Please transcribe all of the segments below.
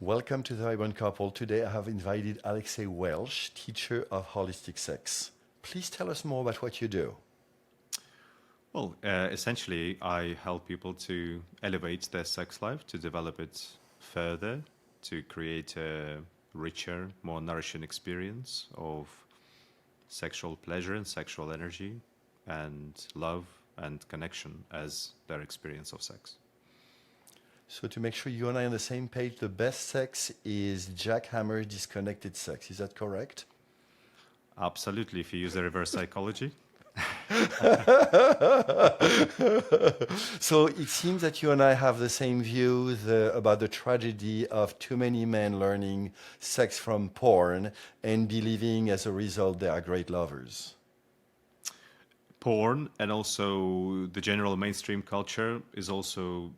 Welcome to the Vibrant Couple. Today I have invited Alexey Welsh, teacher of holistic sex. Please tell us more about what you do. Well, essentially, I help people to elevate their sex life, to develop it further, to create a richer, more nourishing experience of sexual pleasure and sexual energy and love and connection as their experience of sex. So to make sure you and I are on the same page, the best sex is jackhammer disconnected sex. Is that correct? Absolutely, if you use the reverse psychology. So it seems that you and I have the same view about the tragedy of too many men learning sex from porn and believing as a result they are great lovers. Porn and also the general mainstream culture is also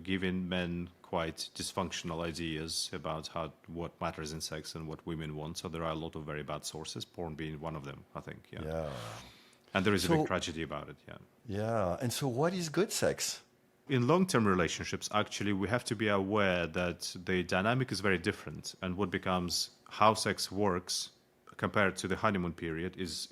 giving men quite dysfunctional ideas about what matters in sex and what women want. So there are a lot of very bad sources, porn being one of them, I think. Yeah. Yeah. And there is a So, big tragedy about it, yeah. yeah. And so what is good sex? In long-term relationships, actually, we have to be aware that the dynamic is very different, and what becomes how sex works compared to the honeymoon period is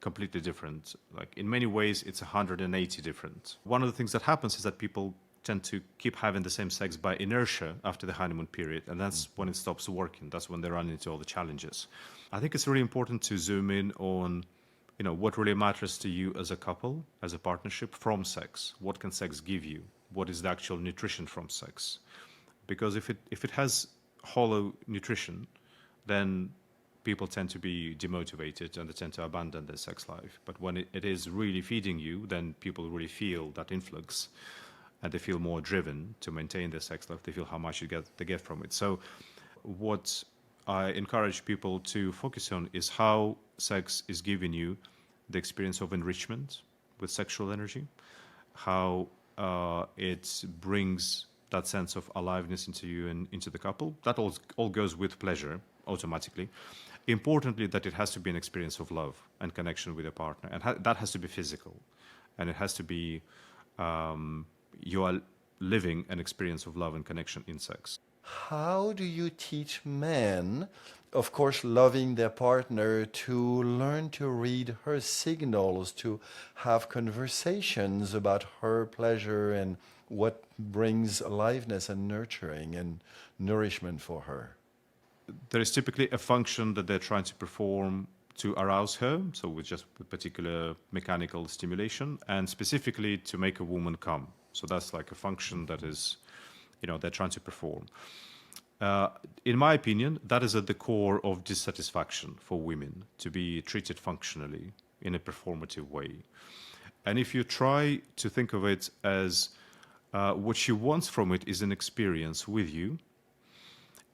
completely different. Like in many ways, it's 180 different. One of the things that happens is that people tend to keep having the same sex by inertia after the honeymoon period, and that's when it stops working. That's when they run into all the challenges. I think it's really important to zoom in on what really matters to you as a couple, as a partnership from sex. What can sex give you? What is the actual nutrition from sex? Because if it has hollow nutrition, then people tend to be demotivated and they tend to abandon their sex life. But when it is really feeding you, then people really feel that influx and they feel more driven to maintain their sex life. They feel how much they get from it. So what I encourage people to focus on is how sex is giving you the experience of enrichment with sexual energy, how it brings that sense of aliveness into you and into the couple. That all goes with pleasure automatically. Importantly, that it has to be an experience of love and connection with a partner, and that has to be physical, and it has to be you are living an experience of love and connection in sex. How do you teach men, of course, loving their partner, to learn to read her signals, to have conversations about her pleasure and what brings aliveness and nurturing and nourishment for her? There is typically a function that they're trying to perform to arouse her, so with just particular mechanical stimulation, and specifically to make a woman come. So that's like a function that is, they're trying to perform. In my opinion, that is at the core of dissatisfaction for women, to be treated functionally in a performative way. And if you try to think of it as what she wants from it is an experience with you,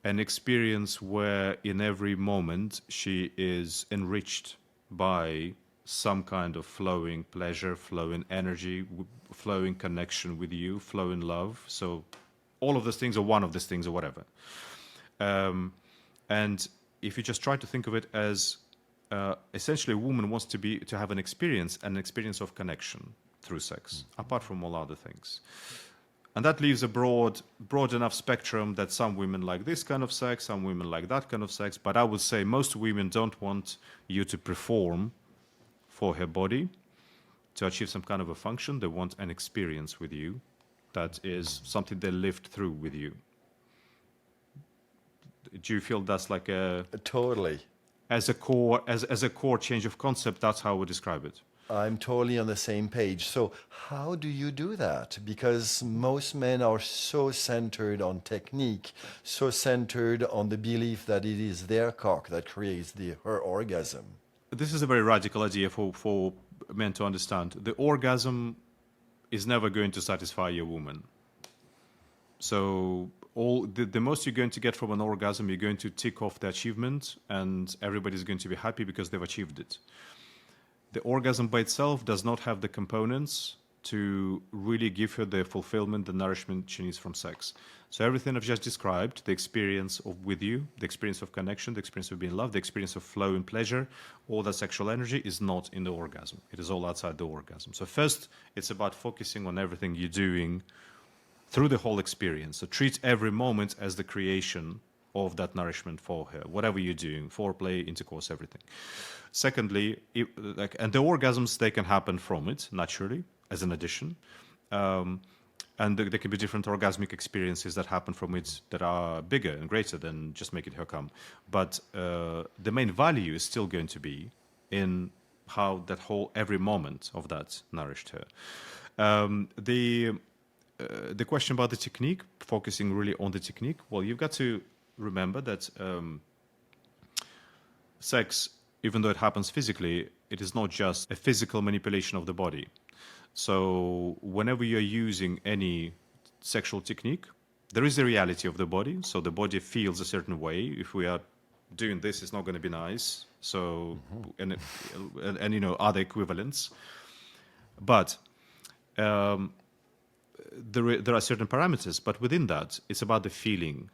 an experience where in every moment she is enriched by some kind of flowing pleasure, flowing energy, flowing connection with you, flowing love. So all of those things or one of these things or whatever. And if you just try to think of it as essentially a woman wants to have an experience of connection through sex, apart from all other things. And that leaves a broad enough spectrum that some women like this kind of sex, some women like that kind of sex. But I would say most women don't want you to perform for her body to achieve some kind of a function. They want an experience with you that is something they lived through with you. Do you feel that's like Totally. as a core change of concept? That's how I would describe it. I'm totally on the same page. So, how do you do that? Because most men are so centered on technique, so centered on the belief that it is their cock that creates her orgasm. This is a very radical idea for men to understand. The orgasm is never going to satisfy a woman. So the most you're going to get from an orgasm, you're going to tick off the achievement, and everybody's going to be happy because they've achieved it. The orgasm by itself does not have the components to really give her the fulfillment, the nourishment she needs from sex. So everything I've just described, the experience with you, the experience of connection, the experience of being loved, the experience of flow and pleasure, all that sexual energy is not in the orgasm. It is all outside the orgasm. So first, it's about focusing on everything you're doing through the whole experience. So treat every moment as the creation of that nourishment for her, whatever you're doing, foreplay, intercourse, everything. Secondly, and the orgasms, they can happen from it naturally as an addition. And there can be different orgasmic experiences that happen from it that are bigger and greater than just making her come. But the main value is still going to be in how that whole every moment of that nourished her. The question about the technique, focusing really on the technique, well, you've got to remember that sex, even though it happens physically, it is not just a physical manipulation of the body. So whenever you're using any sexual technique, there is the reality of the body. So the body feels a certain way. If we are doing this, it's not going to be nice. So, and you know, other equivalents. But there are certain parameters. But within that, it's about the feeling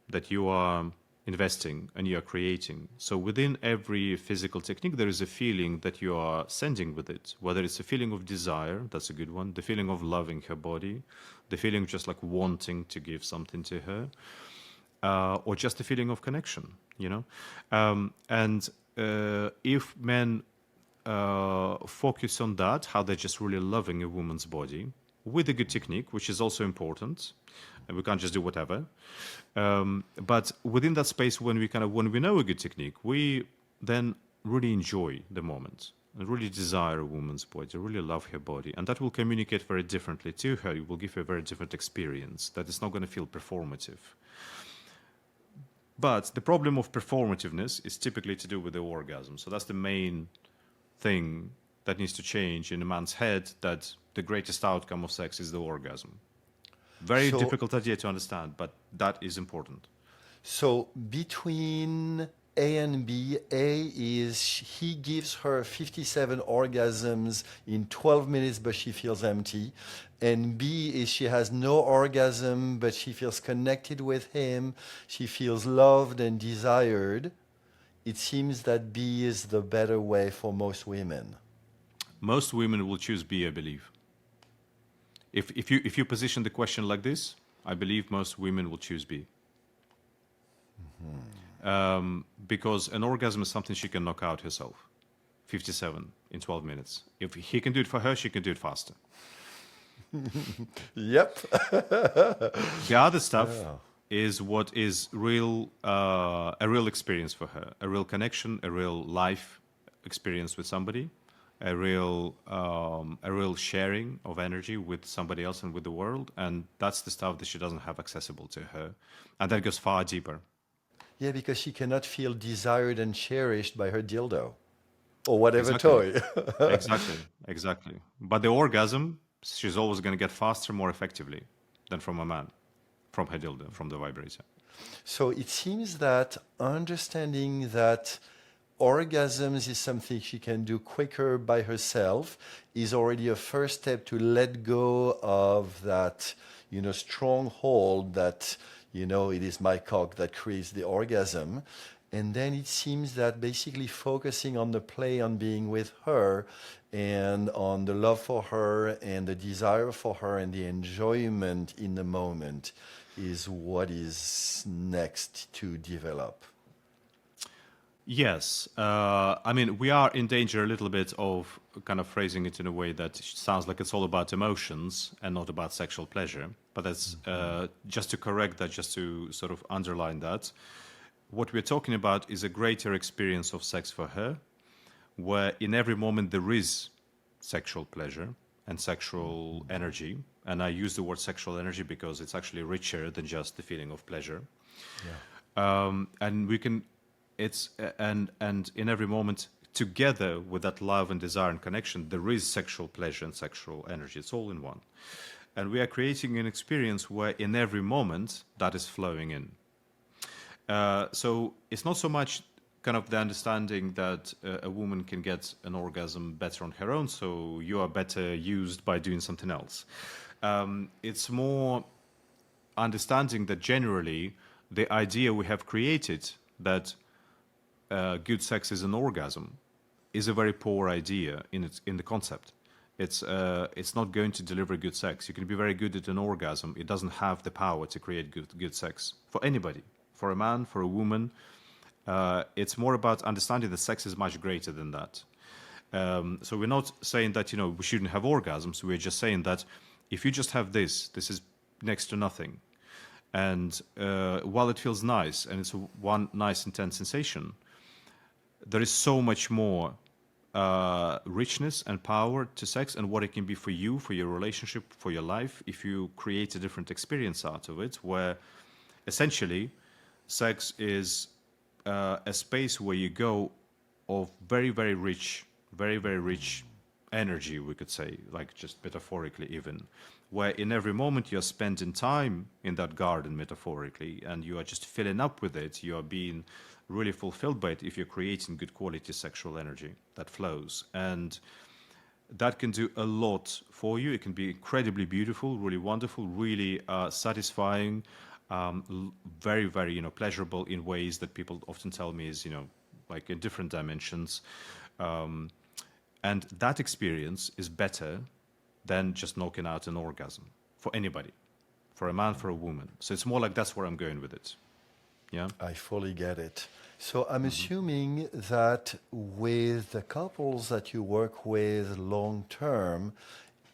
that you are investing and you are creating. So within every physical technique, there is a feeling that you are sending with it, whether it's a feeling of desire, that's a good one, the feeling of loving her body, the feeling of just like wanting to give something to her, or just a feeling of connection, you know. If men focus on that, how they're just really loving a woman's body with a good technique, which is also important, and we can't just do whatever. But within that space, when we know a good technique, we then really enjoy the moment and really desire a woman's body, really love her body, and that will communicate very differently to her. It will give her a very different experience that is not going to feel performative. But the problem of performativeness is typically to do with the orgasm. So that's the main thing that needs to change in a man's head, that the greatest outcome of sex is the orgasm. Very difficult idea to understand, but that is important. So between A and B, A is he gives her 57 orgasms in 12 minutes, but she feels empty. And B is she has no orgasm, but she feels connected with him. She feels loved and desired. It seems that B is the better way for most women. Most women will choose B, I believe. If you position the question like this, I believe most women will choose B. Because an orgasm is something she can knock out herself. 57 in 12 minutes. If he can do it for her, she can do it faster. Yep. The other stuff is what is a real experience for her, a real connection, a real life experience with somebody, a real sharing of energy with somebody else and with the world, and that's the stuff that she doesn't have accessible to her, and that goes far deeper. Yeah, because she cannot feel desired and cherished by her dildo or whatever Exactly. toy. Exactly. But the orgasm, she's always going to get faster, more effectively than from a man, from her dildo, from the vibrator. So it seems that understanding that orgasms is something she can do quicker by herself is already a first step to let go of that, stronghold that, it is my cock that creates the orgasm. And then it seems that basically focusing on the play, on being with her, and on the love for her, and the desire for her, and the enjoyment in the moment is what is next to develop. Yes. I mean, we are in danger a little bit of kind of phrasing it in a way that sounds like it's all about emotions and not about sexual pleasure. But that's just to correct that, just to sort of underline that. What we're talking about is a greater experience of sex for her, where in every moment there is sexual pleasure and sexual energy. And I use the word sexual energy because it's actually richer than just the feeling of pleasure. Yeah. And we can, and in every moment, together with that love and desire and connection, there is sexual pleasure and sexual energy. It's all in one. And we are creating an experience where in every moment that is flowing in. So it's not so much kind of the understanding that a woman can get an orgasm better on her own, so you are better used by doing something else. It's more understanding that generally the idea we have created that good sex is an orgasm is a very poor idea in the concept. it's not going to deliver good sex. You can be very good at an orgasm. It doesn't have the power to create good sex for anybody, for a man, for a woman. It's more about understanding that sex is much greater than that. So we're not saying that we shouldn't have orgasms. We're just saying that if you just have this is next to nothing. And while it feels nice and it's one nice intense sensation, there is so much more richness and power to sex and what it can be for you, for your relationship, for your life, if you create a different experience out of it, where essentially sex is a space where you go of very, very rich energy, we could say, like just metaphorically even, where in every moment you're spending time in that garden metaphorically and you are just filling up with it. You are being really fulfilled by it if you're creating good quality sexual energy that flows. And that can do a lot for you. It can be incredibly beautiful, really wonderful, really satisfying, very, very, pleasurable in ways that people often tell me is, like in different dimensions. And that experience is better than just knocking out an orgasm for anybody, for a man, for a woman. So it's more like that's where I'm going with it. Yeah. I fully get it. So I'm assuming that with the couples that you work with long term,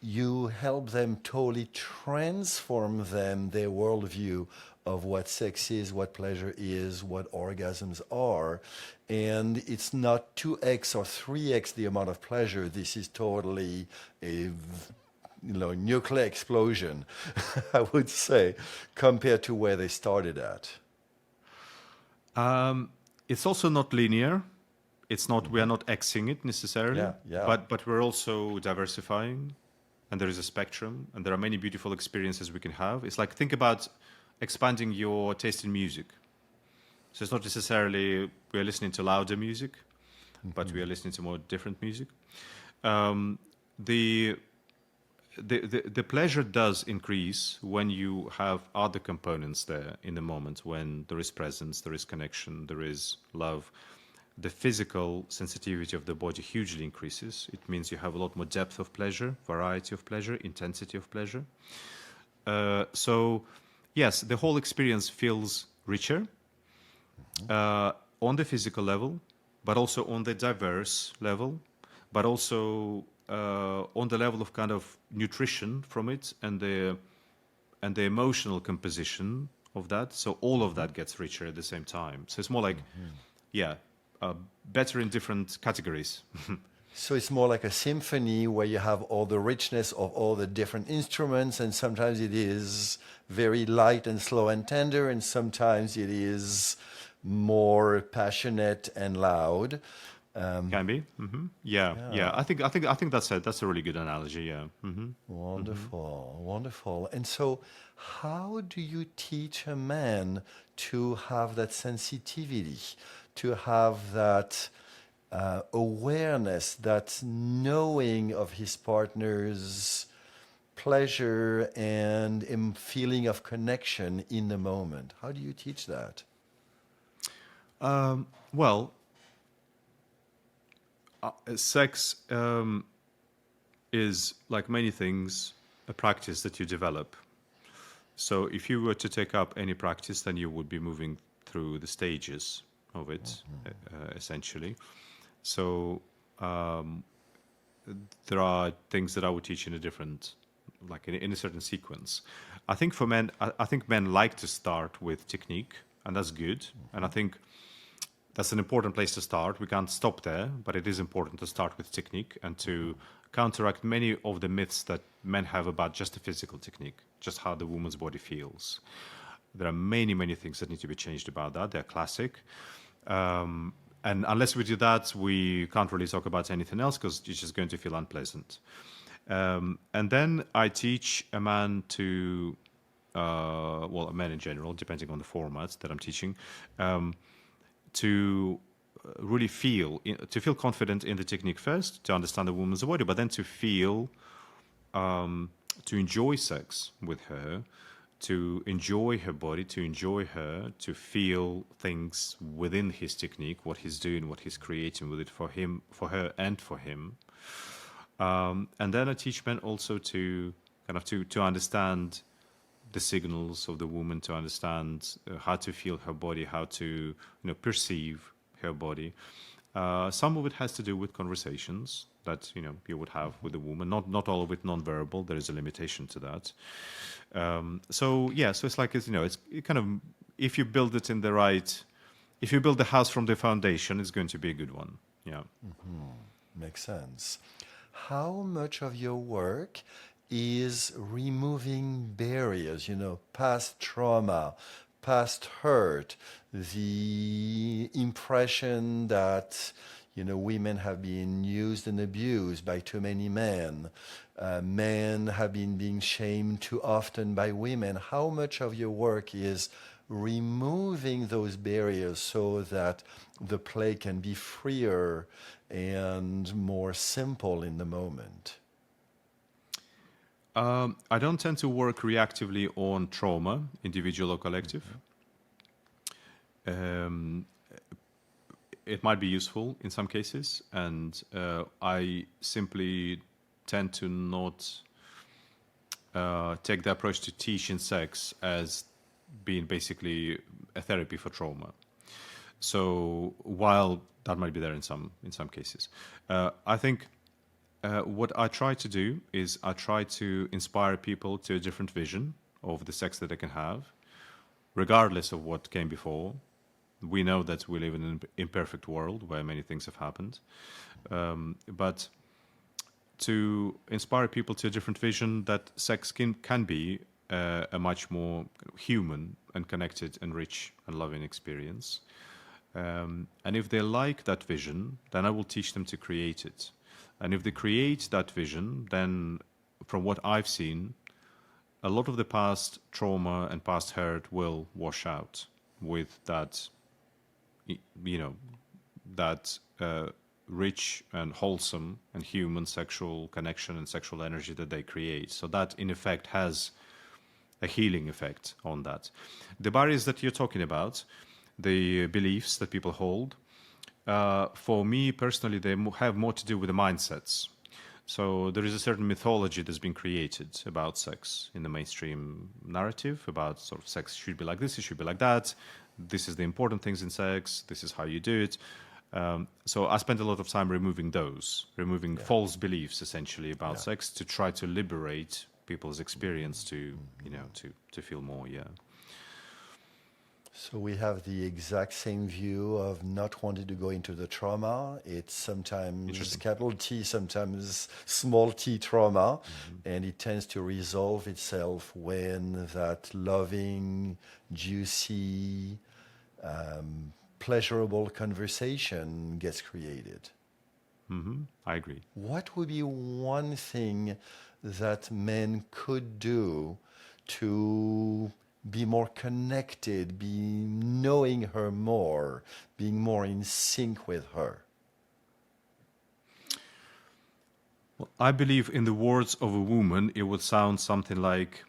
you help them totally transform their worldview of what sex is, what pleasure is, what orgasms are. And it's not 2x or 3x the amount of pleasure. This is totally a nuclear explosion, I would say, compared to where they started at. It's also not linear. It's not, we are not Xing it necessarily, Yeah. but we're also diversifying, and there is a spectrum, and there are many beautiful experiences we can have. It's like, think about expanding your taste in music. So it's not necessarily we are listening to louder music, but we are listening to more different music. The pleasure does increase when you have other components there in the moment, when there is presence, there is connection, there is love. The physical sensitivity of the body hugely increases. It means you have a lot more depth of pleasure, variety of pleasure, intensity of pleasure. So, yes, the whole experience feels richer on the physical level, but also on the diverse level, but also on the level of kind of nutrition from it and the emotional composition of that. So all of that gets richer at the same time. So it's more like, better in different categories. So it's more like a symphony where you have all the richness of all the different instruments, and sometimes it is very light and slow and tender, and sometimes it is more passionate and loud. Can be. Yeah. I think that's a really good analogy. Yeah. Wonderful. And so, how do you teach a man to have that sensitivity, to have that awareness, that knowing of his partner's pleasure and feeling of connection in the moment? How do you teach that? Sex is, like many things, a practice that you develop. So if you were to take up any practice, then you would be moving through the stages of it, essentially. So there are things that I would teach in a different, like in a certain sequence. I think for men, I think men like to start with technique, and that's good. And I think that's an important place to start. We can't stop there, but it is important to start with technique and to counteract many of the myths that men have about just the physical technique, just how the woman's body feels. There are many, many things that need to be changed about that. They're classic. And unless we do that, we can't really talk about anything else because it's just going to feel unpleasant. And then I teach a man to, a man in general, depending on the format that I'm teaching, to really feel confident in the technique first, to understand the woman's body, but then to feel, to enjoy sex with her, to enjoy her body, to enjoy her, to feel things within his technique, what he's doing, what he's creating with it for him, for her, and for him. And then I teach men also to kind of to understand the signals of the woman, to understand how to feel her body, how to perceive her body. Some of it has to do with conversations that you would have with a woman. Not all of it non-verbal. There is a limitation to that. So it's like it kind of, if you build it in the right, if you build the house from the foundation, it's going to be a good one. Yeah. Makes sense. How much of your work is removing barriers, past trauma, past hurt, the impression that, women have been used and abused by too many men, men have been being shamed too often by women. How much of your work is removing those barriers so that the play can be freer and more simple in the moment? I don't tend to work reactively on trauma, individual or collective. It might be useful in some cases, and I simply tend to not take the approach to teach in sex as being basically a therapy for trauma. So while that might be there in some cases, I think what I try to do is I try to inspire people to a different vision of the sex that they can have, regardless of what came before. We know that we live in an imperfect world where many things have happened, but to inspire people to a different vision that sex can be a much more human and connected and rich and loving experience. And if they like that vision, then I will teach them to create it. And if they create that vision, then from what I've seen, a lot of the past trauma and past hurt will wash out with that, that rich and wholesome and human sexual connection and sexual energy that they create. So that, in effect, has a healing effect on that. The barriers that you're talking about, the beliefs that people hold, for me personally, they have more to do with the mindsets. So there is a certain mythology that's been created about sex in the mainstream narrative, about sort of sex should be like this, it should be like that. This is the important things in sex. This is how you do it. So I spent a lot of time removing false beliefs essentially about sex to try to liberate people's experience to feel more. Yeah. So we have the exact same view of not wanting to go into the trauma. It's sometimes capital T, sometimes small t trauma, and it tends to resolve itself when that loving, juicy, pleasurable conversation gets created. I agree. What would be one thing that men could do to be more connected, be knowing her more, being more in sync with her? Well, I believe in the words of a woman, it would sound something like,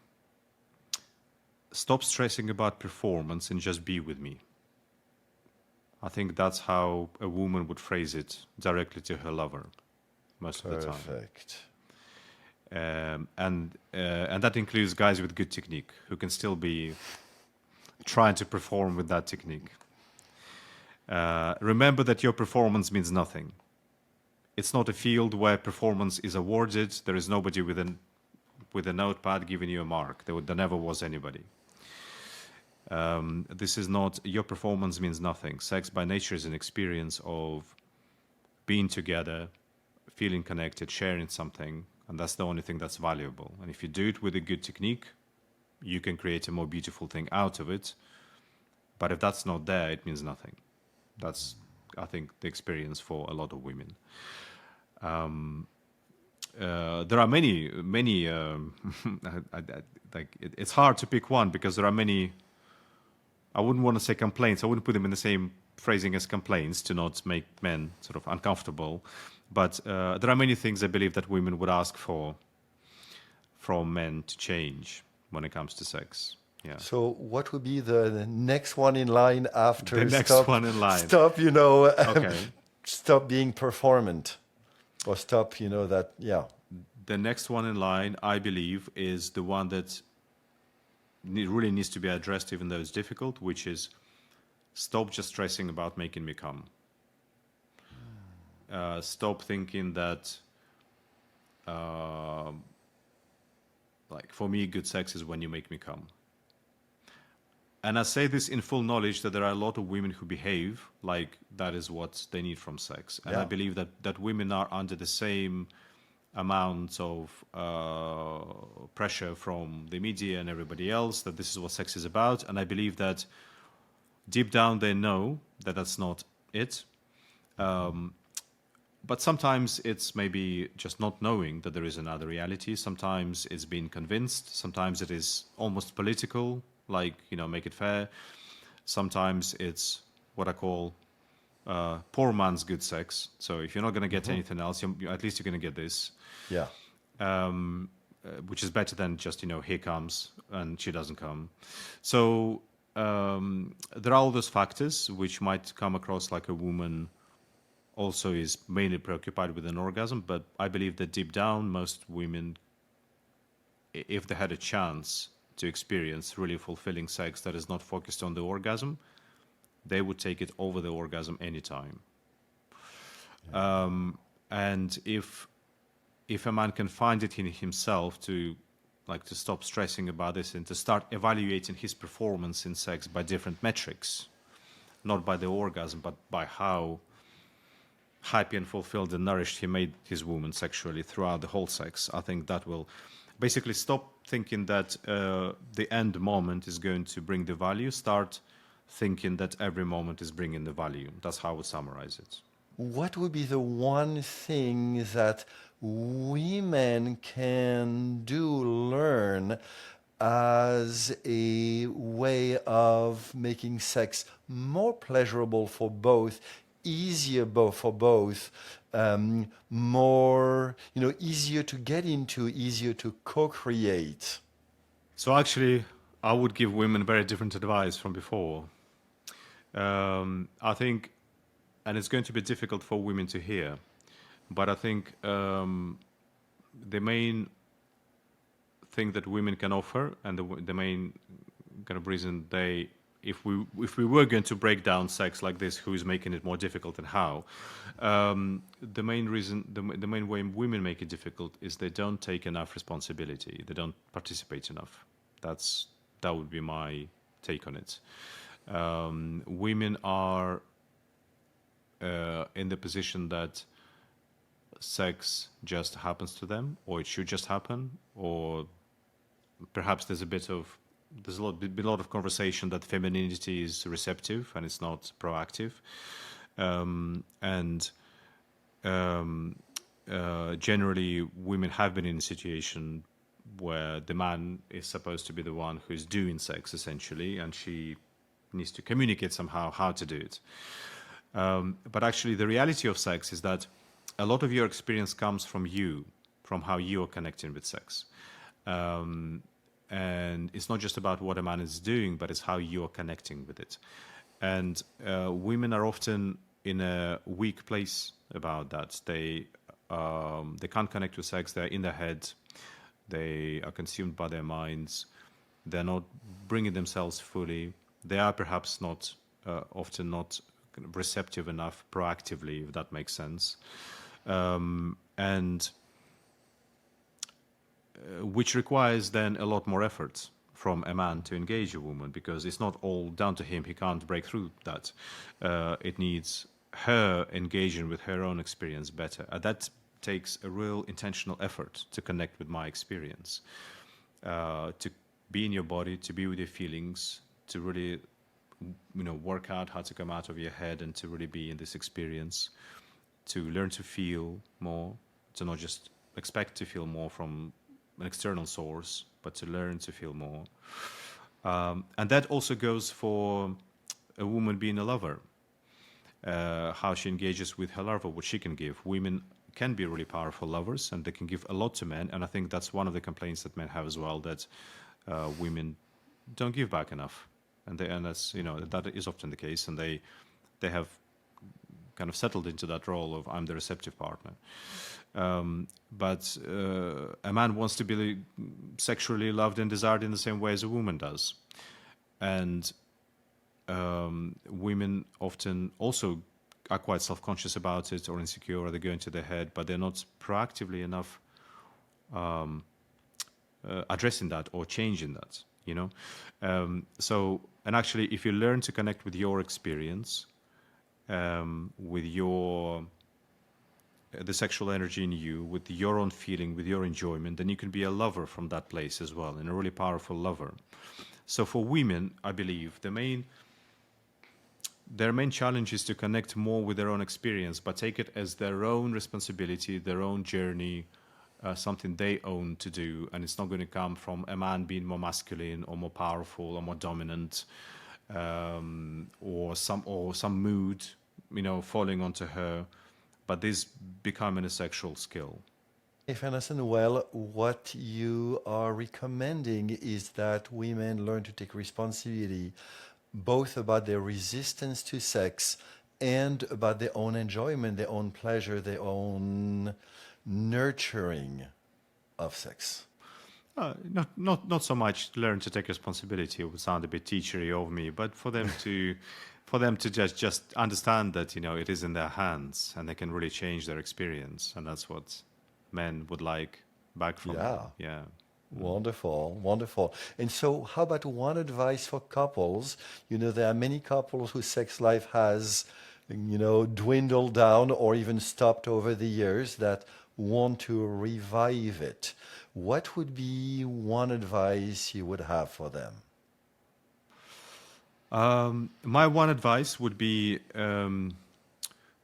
stop stressing about performance and just be with me. I think that's how a woman would phrase it directly to her lover most of the time. Perfect. And that includes guys with good technique who can still be trying to perform with that technique. Remember that your performance means nothing. It's not a field where performance is awarded. There is nobody with a notepad giving you a mark. There never was anybody. This is not, your performance means nothing. Sex by nature is an experience of being together, feeling connected, sharing something, and that's the only thing that's valuable. And if you do it with a good technique, you can create a more beautiful thing out of it. But if that's not there, it means nothing. That's, I think, the experience for a lot of women. There are many, like it's hard to pick one because there are many. I wouldn't want to say complaints. I wouldn't put them in the same phrasing as complaints to not make men sort of uncomfortable. But there are many things I believe that women would ask for from men to change when it comes to sex. Yeah. So what would be the next one in line after the next one in line? Stop, Okay. stop being performant. Or stop, that, yeah. The next one in line, I believe, is the one that really needs to be addressed, even though it's difficult, which is stop just stressing about making me come. Stop thinking that, like, for me, good sex is when you make me come. And I say this in full knowledge that there are a lot of women who behave like that is what they need from sex. And I Yeah. believe that women are under the same amount of pressure from the media and everybody else, that this is what sex is about. And I believe that deep down they know that that's not it. But sometimes it's maybe just not knowing that there is another reality. Sometimes it's being convinced. Sometimes it is almost political, like, make it fair. Sometimes it's what I call poor man's good sex. So if you're not going to get anything else, at least you're going to get this, Yeah. which is better than just, here comes and she doesn't come. So there are all those factors which might come across like a woman also is mainly preoccupied with an orgasm, but I believe that deep down, most women, if they had a chance to experience really fulfilling sex that is not focused on the orgasm, they would take it over the orgasm anytime. And if a man can find it in himself to stop stressing about this and to start evaluating his performance in sex by different metrics, not by the orgasm, but by how happy and fulfilled and nourished he made his woman sexually throughout the whole sex, I think that will basically stop thinking that the end moment is going to bring the value. Start thinking that every moment is bringing the value. That's how I would summarize it. What would be the one thing that women can learn as a way of making sex more pleasurable for both, easier for both, more, easier to get into, easier to co-create? So actually, I would give women very different advice from before. I think, and it's going to be difficult for women to hear, but I think the main thing that women can offer, and the main kind of reason if we were going to break down sex like this, who is making it more difficult and how, the main way women make it difficult is they don't take enough responsibility. They don't participate enough. That would be my take on it. Women are in the position that sex just happens to them, or it should just happen, or perhaps there's a lot of conversation that femininity is receptive and it's not proactive, and generally women have been in a situation where the man is supposed to be the one who's doing sex essentially, and she needs to communicate somehow how to do it. But actually the reality of sex is that a lot of your experience comes from how you are connecting with sex. And it's not just about what a man is doing, but it's how you are connecting with it. And women are often in a weak place about that. They can't connect with sex. They're in their head. They are consumed by their minds. They're not bringing themselves fully. They are perhaps not often not receptive enough proactively, if that makes sense. And which requires then a lot more effort from a man to engage a woman, because it's not all down to him. He can't break through that. It needs her engaging with her own experience better. That takes a real intentional effort to connect with my experience, to be in your body, to be with your feelings, to really work out how to come out of your head and to really be in this experience, to learn to feel more, to not just expect to feel more from an external source, but to learn to feel more. And that also goes for a woman being a lover, how she engages with her lover, what she can give. Women can be really powerful lovers, and they can give a lot to men. And I think that's one of the complaints that men have as well, that women don't give back enough. And that's, that is often the case. And they have kind of settled into that role of I'm the receptive partner. But a man wants to be sexually loved and desired in the same way as a woman does. And women often also are quite self-conscious about it or insecure, or they go into their head, but they're not proactively enough addressing that or changing that, you know. And actually, if you learn to connect with your experience, with the sexual energy in you, with your own feeling, with your enjoyment, then you can be a lover from that place as well, and a really powerful lover. So for women, I believe their main challenge is to connect more with their own experience, but take it as their own responsibility, their own journey, something they own to do, and it's not going to come from a man being more masculine or more powerful or more dominant, or some mood, you know, falling onto her, but this becoming a sexual skill. If I understand well, what you are recommending is that women learn to take responsibility both about their resistance to sex and about their own enjoyment, their own pleasure, their own nurturing of sex. Not so much learn to take responsibility. It would sound a bit teachery of me, but for them to just understand that, you know, it is in their hands and they can really change their experience, and that's what men would like back from them. Yeah. Wonderful, wonderful. And so how about one advice for couples? You know, there are many couples whose sex life has, you know, dwindled down or even stopped over the years that want to revive it. What would be one advice you would have for them? My one advice would be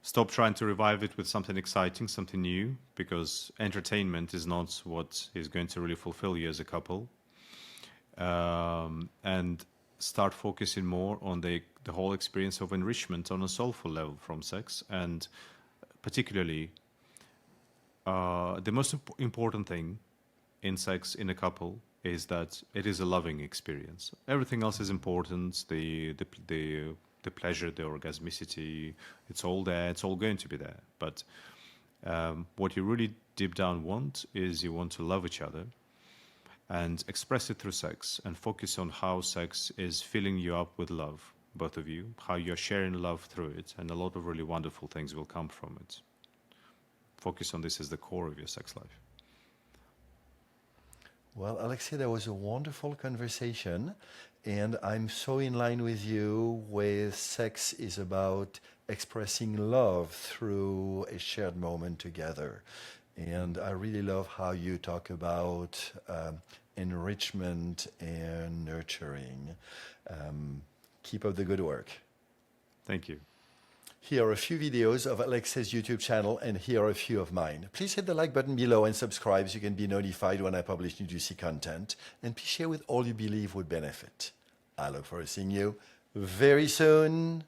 stop trying to revive it with something exciting, something new, because entertainment is not what is going to really fulfill you as a couple. And start focusing more on the whole experience of enrichment on a soulful level from sex. And particularly, the most important thing in sex in a couple is that it is a loving experience. Everything else is important, the pleasure, the orgasmicity, it's all there, it's all going to be there. But what you really deep down want is you want to love each other and express it through sex, and focus on how sex is filling you up with love, both of you, how you're sharing love through it, and a lot of really wonderful things will come from it. Focus on this as the core of your sex life. Well, Alexey, that was a wonderful conversation, and I'm so in line with you with sex is about expressing love through a shared moment together. And I really love how you talk about enrichment and nurturing. Keep up the good work. Thank you. Here are a few videos of Alexey's YouTube channel, and here are a few of mine. Please hit the like button below and subscribe so you can be notified when I publish new juicy content. And please share with all you believe would benefit. I look forward to seeing you very soon.